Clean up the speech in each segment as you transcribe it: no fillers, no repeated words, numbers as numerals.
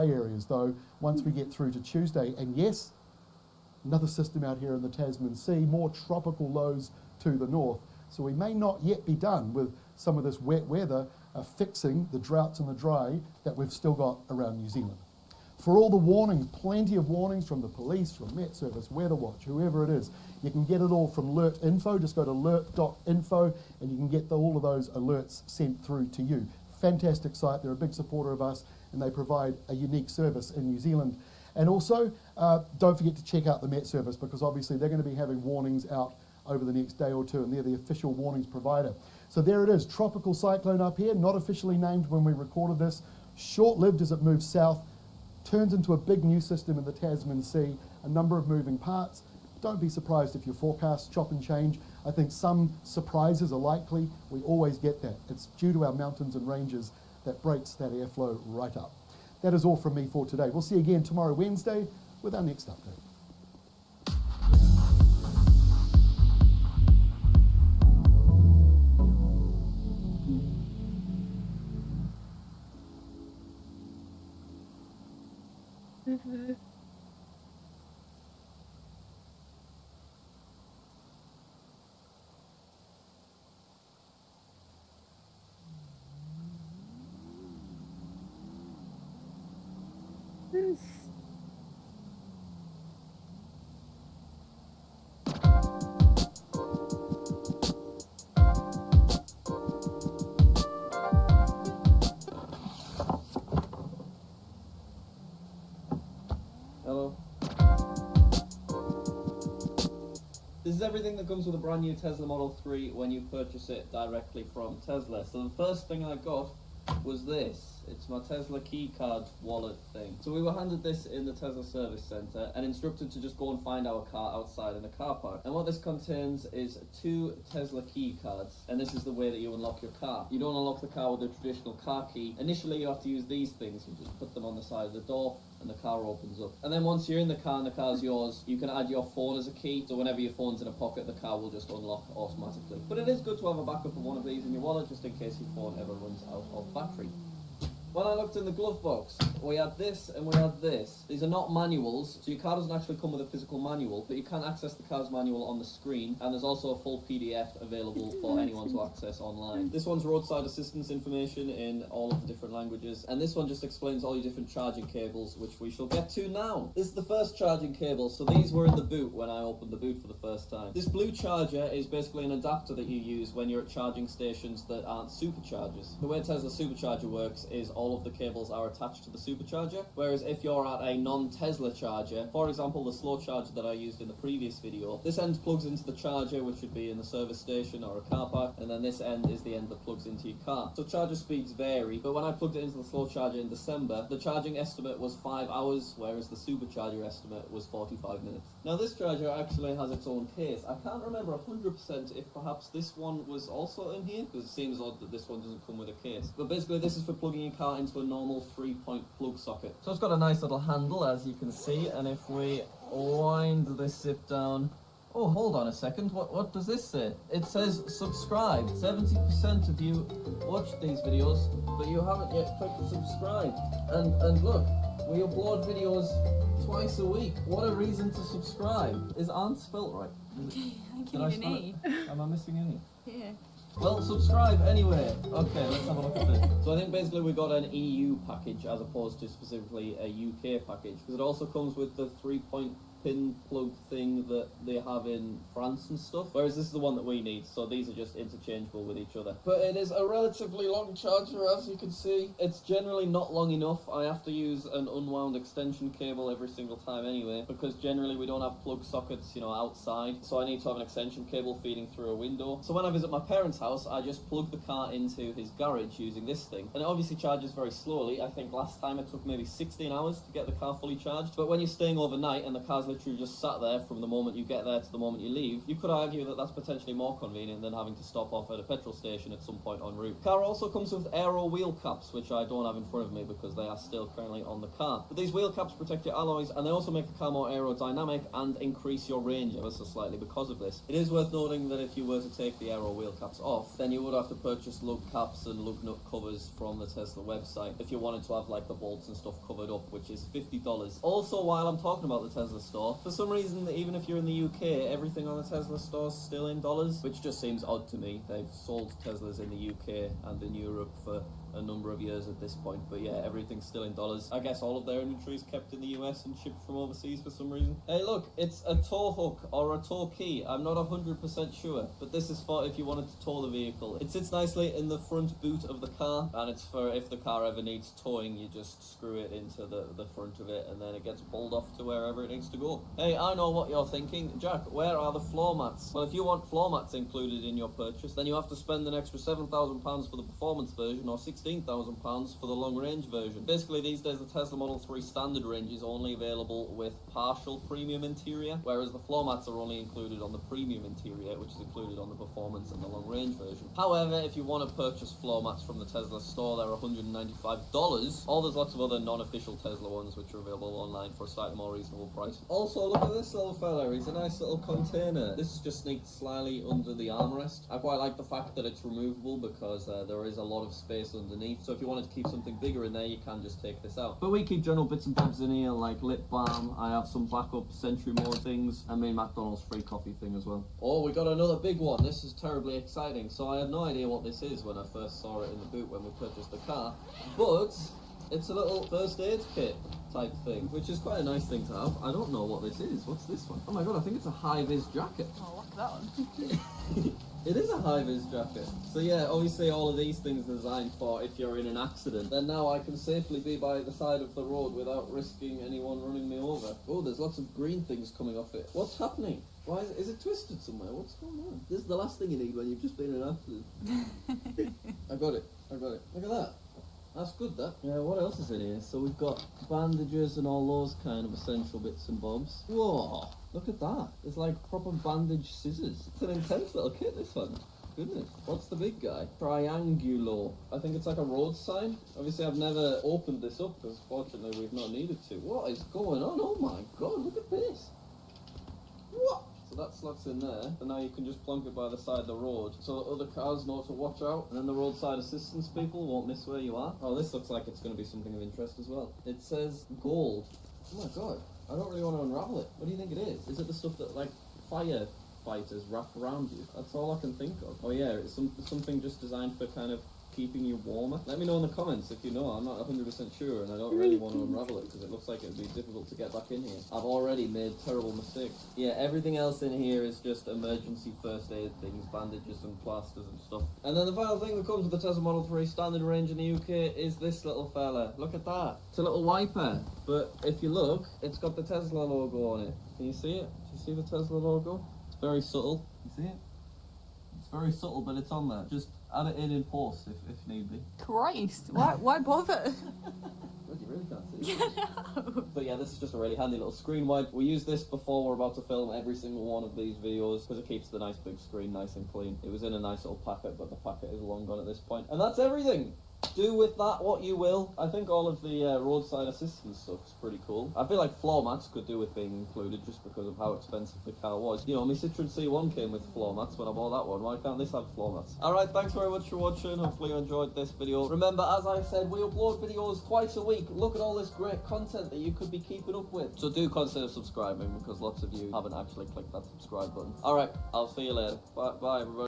areas though, once we get through to Tuesday. And yes, another system out here in the Tasman Sea, more tropical lows to the north. So we may not yet be done with some of this wet weather fixing the droughts and the dry that we've still got around New Zealand. For all the warnings, plenty of warnings from the police, from Met Service, Weather Watch, whoever it is. You can get it all from Alert Info. Just go to alert.info and you can get all of those alerts sent through to you. Fantastic site. They're a big supporter of us and they provide a unique service in New Zealand. And also, don't forget to check out the Met Service, because obviously they're going to be having warnings out over the next day or two, and they're the official warnings provider. So there it is, tropical cyclone up here, not officially named when we recorded this, short-lived as it moves south, turns into a big new system in the Tasman Sea, a number of moving parts. Don't be surprised if your forecasts chop and change. I think some surprises are likely. We always get that. It's due to our mountains and ranges that breaks that airflow right up. That is all from me for today. We'll see you again tomorrow, Wednesday, with our next update. Hello. This is everything that comes with a brand new Tesla Model 3 when you purchase it directly from Tesla. So the first thing I got was this. It's my Tesla keycard wallet thing. So we were handed this in the Tesla service center and instructed to just go and find our car outside in the car park. And what this contains is 2 Tesla key cards, and this is the way that you unlock your car. You don't unlock the car with a traditional car key. Initially you have to use these things. You just put them on the side of the door and the car opens up. And then once you're in the car and the car's yours, you can add your phone as a key, so whenever your phone's in a pocket, the car will just unlock automatically. But it is good to have a backup of one of these in your wallet, just in case your phone ever runs out of battery. When I looked in the glove box, we had this and we had this. These are not manuals, so your car doesn't actually come with a physical manual, but you can access the car's manual on the screen, and there's also a full PDF available for anyone to access online. This one's roadside assistance information in all of the different languages, and this one just explains all your different charging cables, which we shall get to now. This is the first charging cable, so these were in the boot when I opened the boot for the first time. This blue charger is basically an adapter that you use when you're at charging stations that aren't superchargers. The way Tesla supercharger works is all of the cables are attached to the supercharger, whereas if you're at a non-Tesla charger, for example the slow charger that I used in the previous video, this end plugs into the charger, which would be in the service station or a car park, and then this end is the end that plugs into your car. So charger speeds vary, but when I plugged it into the slow charger in December, the charging estimate was 5 hours, whereas the supercharger estimate was 45 minutes. Now this charger actually has its own case. I can't remember 100% if perhaps this one was also in here, because it seems odd that this one doesn't come with a case. But basically this is for plugging your car into a normal 3-point plug socket. So it's got a nice little handle, as you can see, and if we wind this zip down... Oh, hold on a second, what does this say? It says subscribe. 70% of you watch these videos, but you haven't yet clicked subscribe. And look, we upload videos twice a week. What a reason to subscribe. Is Aunt spelt right? I think Did you I need an spell E. it? Am I missing an E? Yeah. Well, subscribe anyway. Okay, let's have a look at this. So I think basically we got an EU package as opposed to specifically a UK package, because it also comes with the 3-point pin plug thing that they have in France and stuff, whereas this is the one that we need, so these are just interchangeable with each other. But it is a relatively long charger, as you can see. It's generally not long enough. I have to use an unwound extension cable every single time anyway, because generally we don't have plug sockets, you know, outside, so I need to have an extension cable feeding through a window. So when I visit my parents' house, I just plug the car into his garage using this thing, and it obviously charges very slowly. I think last time it took maybe 16 hours to get the car fully charged, but when you're staying overnight and the car's literally just sat there from the moment you get there to the moment you leave, you could argue that that's potentially more convenient than having to stop off at a petrol station at some point en route. The car also comes with aero wheel caps, which I don't have in front of me because they are still currently on the car. But these wheel caps protect your alloys, and they also make the car more aerodynamic and increase your range ever so slightly because of this. It is worth noting that if you were to take the aero wheel caps off, then you would have to purchase lug caps and lug nut covers from the Tesla website if you wanted to have like the bolts and stuff covered up, which is $50. Also, while I'm talking about the Tesla store, for some reason, even if you're in the UK, everything on the Tesla store is still in dollars, which just seems odd to me. They've sold Teslas in the UK and in Europe for a number of years at this point, but yeah, everything's still in dollars. I guess all of their inventory is kept in the US and shipped from overseas for some reason. Hey look, it's a tow hook or a tow key, I'm not 100% sure, but this is for if you wanted to tow the vehicle. It sits nicely in the front boot of the car, and it's for if the car ever needs towing, you just screw it into the front of it and then it gets pulled off to wherever it needs to go. Hey, I know what you're thinking, Jack, where are the floor mats? Well, if you want floor mats included in your purchase, then you have to spend an extra £7,000 for the performance version or £16,000 for the long-range version. Basically, these days the Tesla Model 3 standard range is only available with partial premium interior, whereas the floor mats are only included on the premium interior, which is included on the performance and the long-range version. However, if you want to purchase floor mats from the Tesla store, they're $195, or there's lots of other non-official Tesla ones which are available online for a slightly more reasonable price. Also, look at this little fella, he's a nice little container. This just sneaks slyly under the armrest. I quite like the fact that it's removable because there is a lot of space underneath, so if you wanted to keep something bigger in there, you can just take this out. But we keep general bits and bobs in here, like lip balm. I have some backup Sentry Mode things, and my McDonald's free coffee thing as well. Oh, we got another big one. This is terribly exciting. So I had no idea what this is when I first saw it in the boot when we purchased the car, but it's a little first aid kit type thing, which is quite a nice thing to have. I don't know what this is. What's this one? Oh my god, I think it's a high-vis jacket. Oh, look at that one. It is a high-vis jacket. So yeah, obviously all of these things are designed for if you're in an accident. Then now I can safely be by the side of the road without risking anyone running me over. Oh, there's lots of green things coming off it. What's happening? Why is it twisted somewhere? What's going on? This is the last thing you need when you've just been in an accident. I got it. Look at that. That's good, that. Yeah, what else is in here? So we've got bandages and all those kind of essential bits and bobs. Whoa, look at that. It's like proper bandage scissors. It's an intense little kit, this one. Goodness. What's the big guy? Triangulo. I think it's like a road sign. Obviously, I've never opened this up because fortunately we've not needed to. What is going on? Oh my god, look at this. What? So that slots in there, and now you can just plonk it by the side of the road so that other cars know to watch out, and then the roadside assistance people won't miss where you are. Oh, this looks like it's going to be something of interest as well. It says gold. Oh my god, I don't really want to unravel it. What do you think it is? Is it the stuff that, like, firefighters wrap around you? That's all I can think of. Oh yeah, it's something just designed for kind of keeping you warmer. Let me know in the comments if you know. I'm not 100% sure, and I don't really want to unravel it because it looks like it would be difficult to get back in here. I've already made terrible mistakes. Yeah, everything else in here is just emergency first aid things, bandages and plasters and stuff. And then the final thing that comes with the Tesla Model 3 standard range in the UK is this little fella. Look at that. It's a little wiper, but if you look, it's got the Tesla logo on it. Can you see it? Do you see the Tesla logo? It's very subtle. You see it? It's very subtle, but it's on there. Just add it in post if need be. Christ, why bother? God, you really can't see it. But yeah, this is just a really handy little screen wipe. We use this before we're about to film every single one of these videos because it keeps the nice big screen nice and clean. It was in a nice little packet, but the packet is long gone at this point. And that's everything! Do with that what you will. I think all of the roadside assistance stuff's pretty cool. I feel like floor mats could do with being included just because of how expensive the car was. You know, my Citroen C1 came with floor mats when I bought that one. Why can't this have floor mats? Alright, thanks very much for watching. Hopefully you enjoyed this video. Remember, as I said, we upload videos twice a week. Look at all this great content that you could be keeping up with. So do consider subscribing because lots of you haven't actually clicked that subscribe button. Alright, I'll see you later. Bye everybody.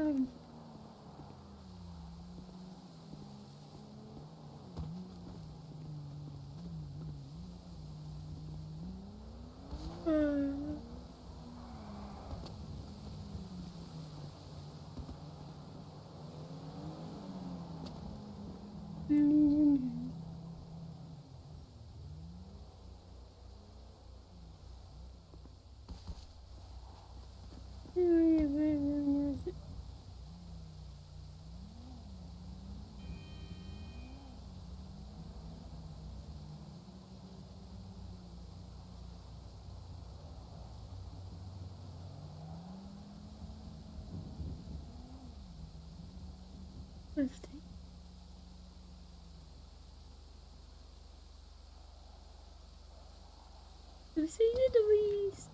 down. Birthday. We'll see you, Louise.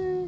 Yeah,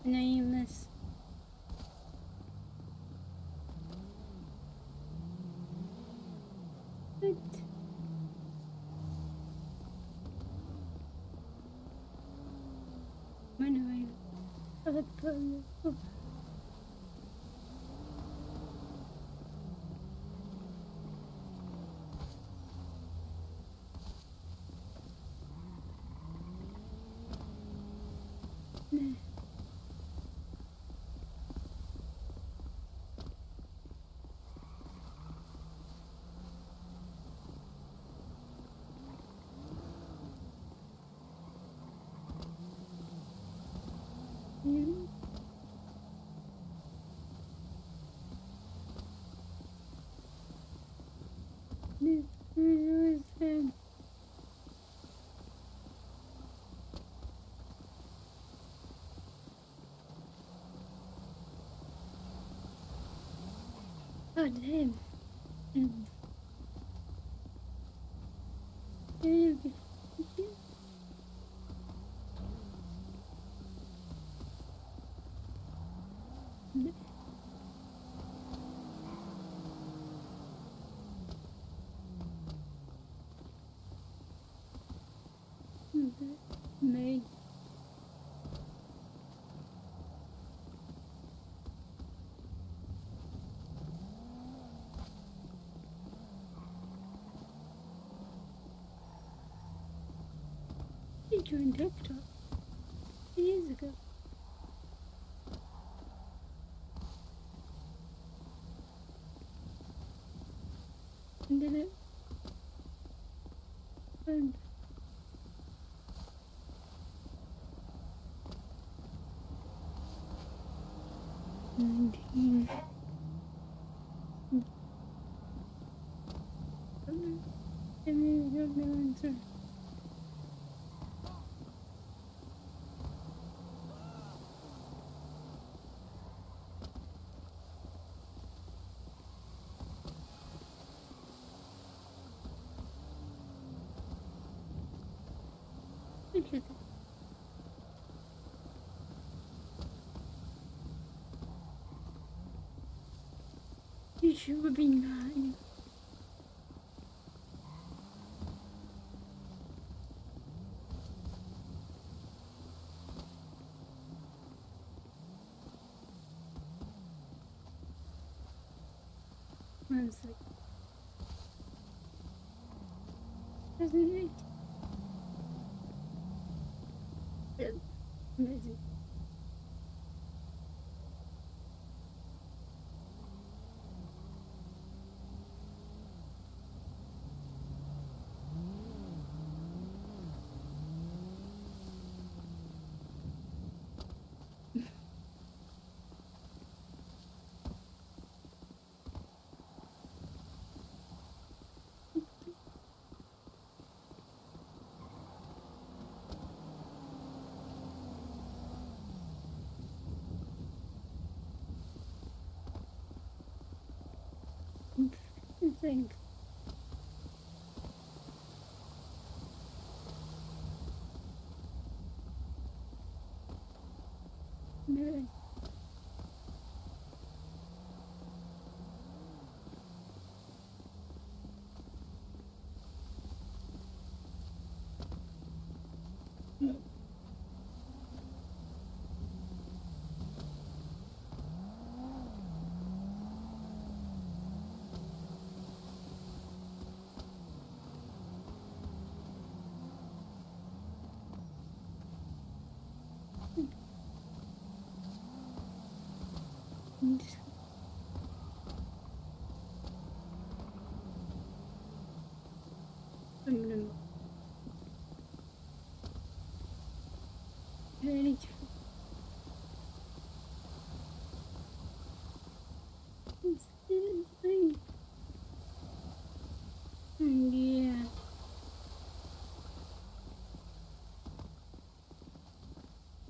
nameless. But anyway, other problem. Oh damn. Me. He joined TikTok 2 years ago. And then it went. You should have been mine. One sec. Doesn't it? Amazing. I think. Maybe. I'm gonna really it's thing. Yeah.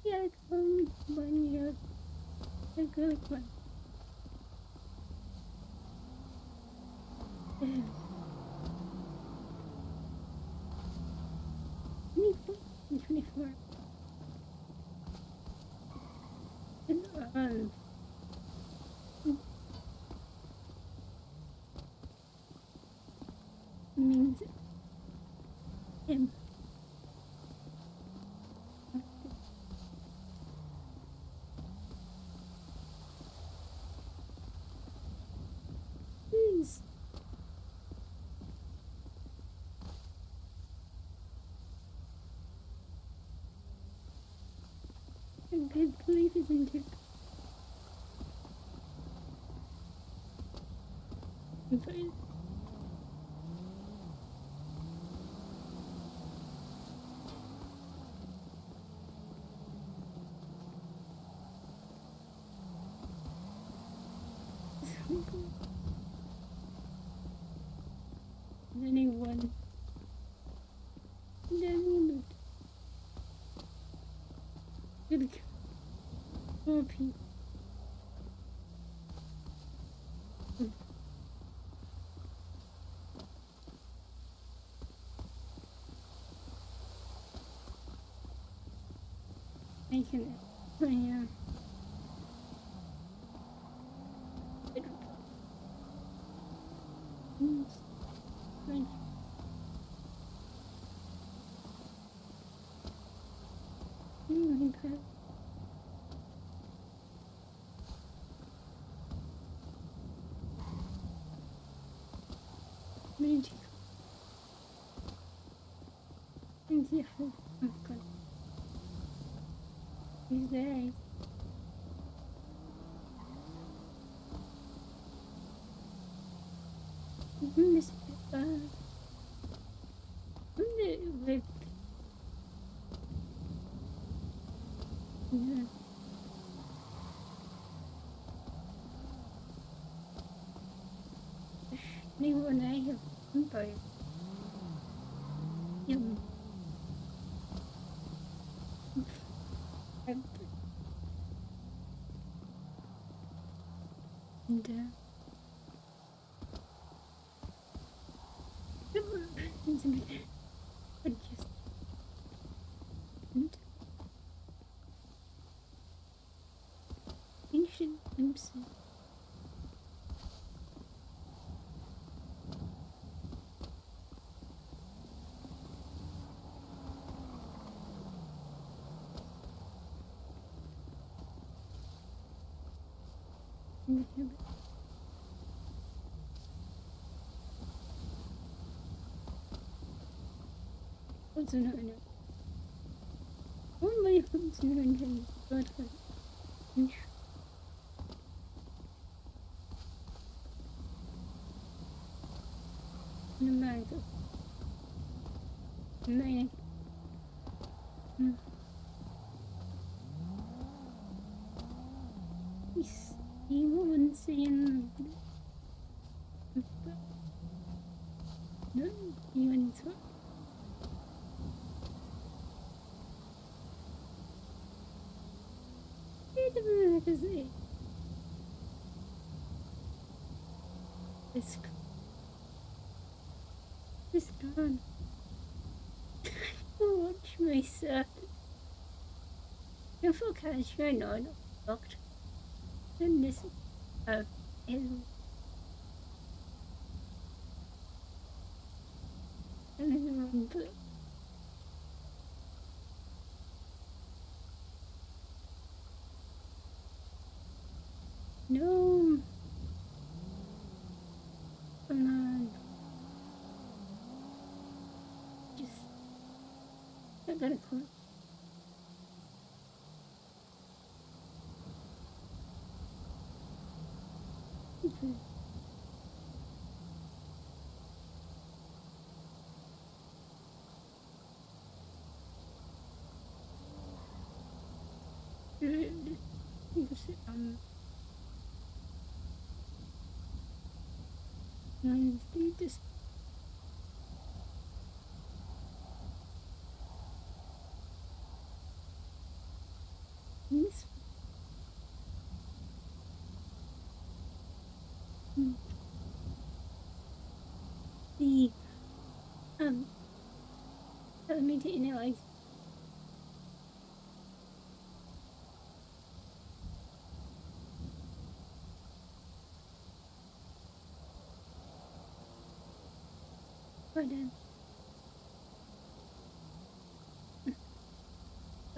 Yeah, come when you're a good one. Yeah. 24. 24. And, means him. Please. I can't believe it's in here. But anyone. Anyone. Good. More people. Making it. Oh, yeah. French. Okay. Magic. Thank you. Oh, God. He's there. Miss with yeah. Anyone I have by him. And but just and ancient Simpson. What's no no? Only what's no no? But no matter. No. Yes, he won't see him. No, he won't. Wait a minute, is it? It's gone. Watch myself. If I can't show no, no, locked. Then this is but no, come on, just I gotta close. Okay. Just, do this. This. The let me take it like but then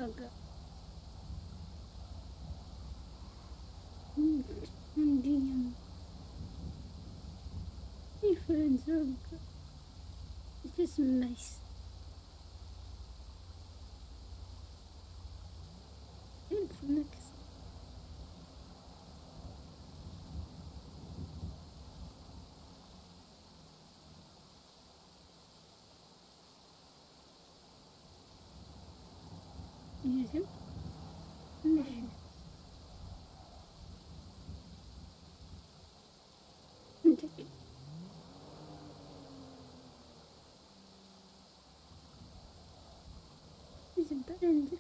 okay. The difference it's just nice. And from next. Use him. He's a bad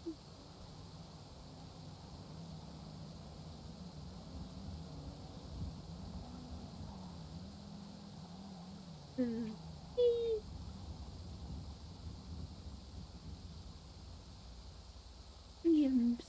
Williams.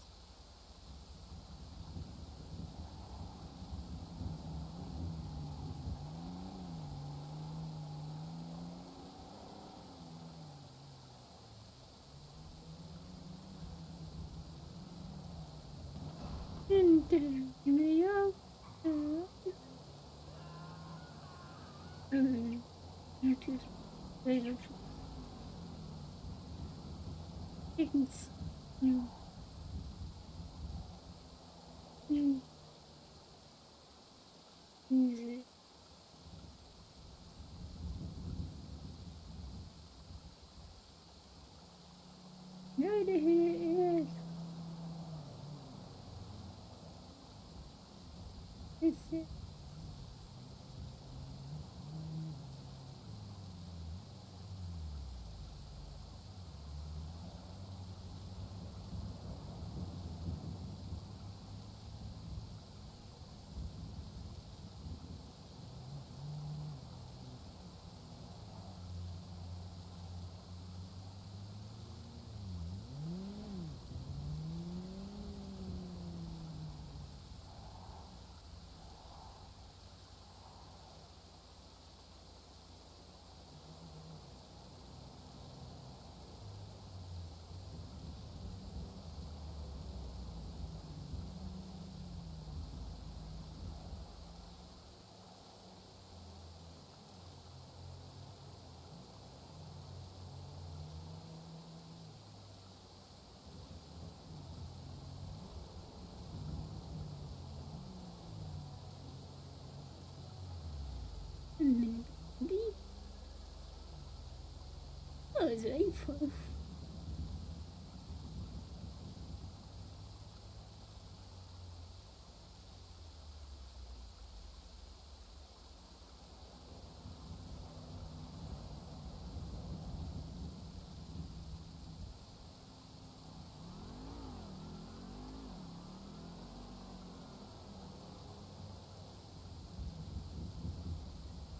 And Mayo. Notice later. Chickens. Music. No, the hair is. It's it. as April.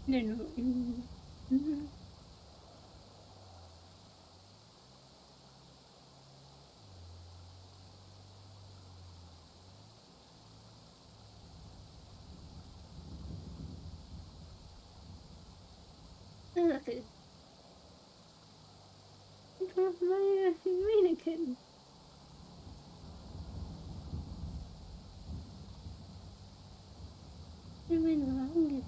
No, no. Oh, look at it. It was my mannequin. It went wrong.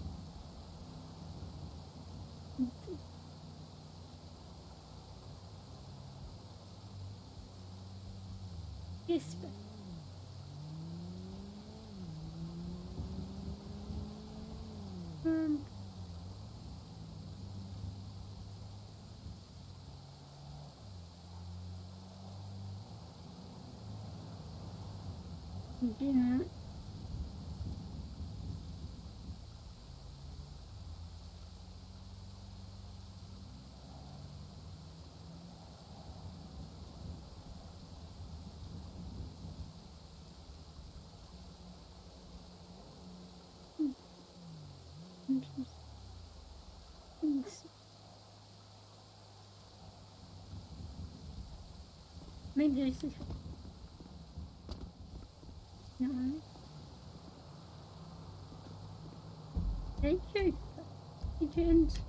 Yes, but um, yeah. Maybe this is no. Thank you. Agent.